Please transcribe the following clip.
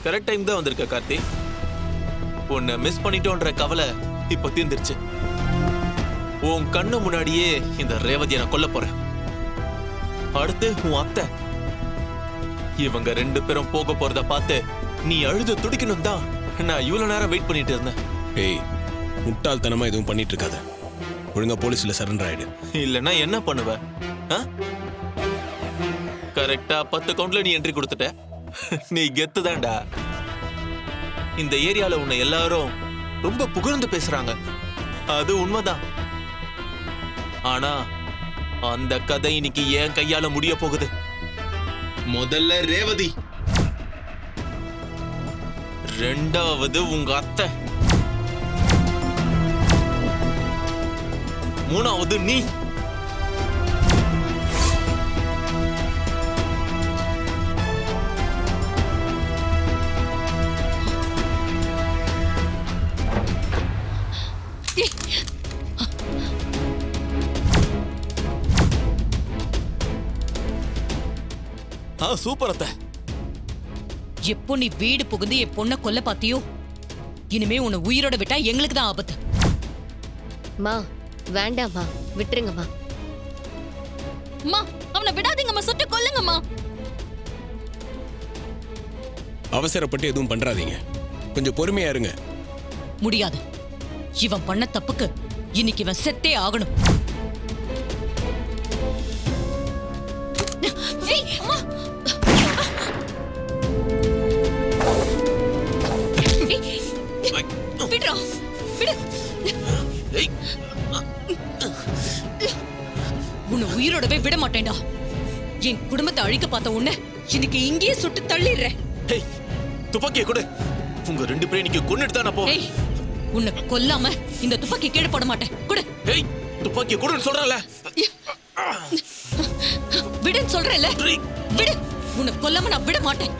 Correct time தான் வந்திருக்க கார்த்தி. உன்னை மிஸ் பண்ணிட்டோன்ற கவலை இப்ப தீர்ந்துருச்சு. உன் கண்ணு முன்னாடியே இந்த ரேவதியை நான் கொல்ல போறேன். அடுத்து உன் அத்தை. இவங்க 2 பேரும் போக போறத பார்த்து நீ அழுது துடிக்கணும் தான் நான் இவ்வளவு நேரம் வெயிட் பண்ணிட்டு இருந்தேன். ஏய், முட்டாள்தனமா எதுவும் பண்ணிட்டு இருக்காத. ஒழுங்கா போலீஸ்ல சரண்டர் ஆயிடு. இல்லன்னா என்ன பண்ணுவ? கரெக்டா 10 கவுண்ட்ல நீ என்ட்ரி கொடுத்துட்ட. நீ கெத்து தான்டா. இந்த ஏரியால உன்னை எல்லாரும் ரொம்ப புகழ்ந்து பேசுறாங்க. அது உண்மைதான். ஆனா அந்த கதை இன்னைக்கு ஏன் கையால முடிய போகுது. முதல்ல ரேவதி, ரெண்டாவது உங்க அத்தை, மூணாவது நீ. சூப்பர் அத்தை. எப்போ நீ வீடு புகுந்து என் பொண்ணை கொல்ல பாத்தியோ, இனிமே உன்னை உயிரோட விட்டா எங்களுக்கு தான் ஆபத்து. மா வேண்டாம்மா, விட்டுருங்கம்மா. அம்மா, அவனை விடாதீங்கம்மா, சுட்டு கொல்லுங்கம்மா. அவசரப்பட்டு எதுவும் பண்றாதீங்க, கொஞ்சம் பொறுமையா இருங்க. முடியாது. இவன் பண்ண தப்புக்கு இன்னைக்கு இவன் செத்தே ஆகணும். உன்னை உயிரோடவே விட மாட்டேன்டா. என் குடும்பத்தை அழிக்க பார்த்த உன்னை இன்னைக்கு இங்கேயே சுட்டு தள்ளிடுறேன். துப்பாக்கியை கொடு. உங்க 2 பேரும் இன்னைக்கு கொன்னுட்டு தான் நான் போவேன். உன்னை கொல்லாம இந்த துப்பாக்கி கீழே போட மாட்டேன். கொடு. துப்பாக்கியை கொடுன்னு சொல்றல. விடுன்னு சொல்றேன்ல. விடு. உன்னை கொல்லாம நான் விட மாட்டேன்.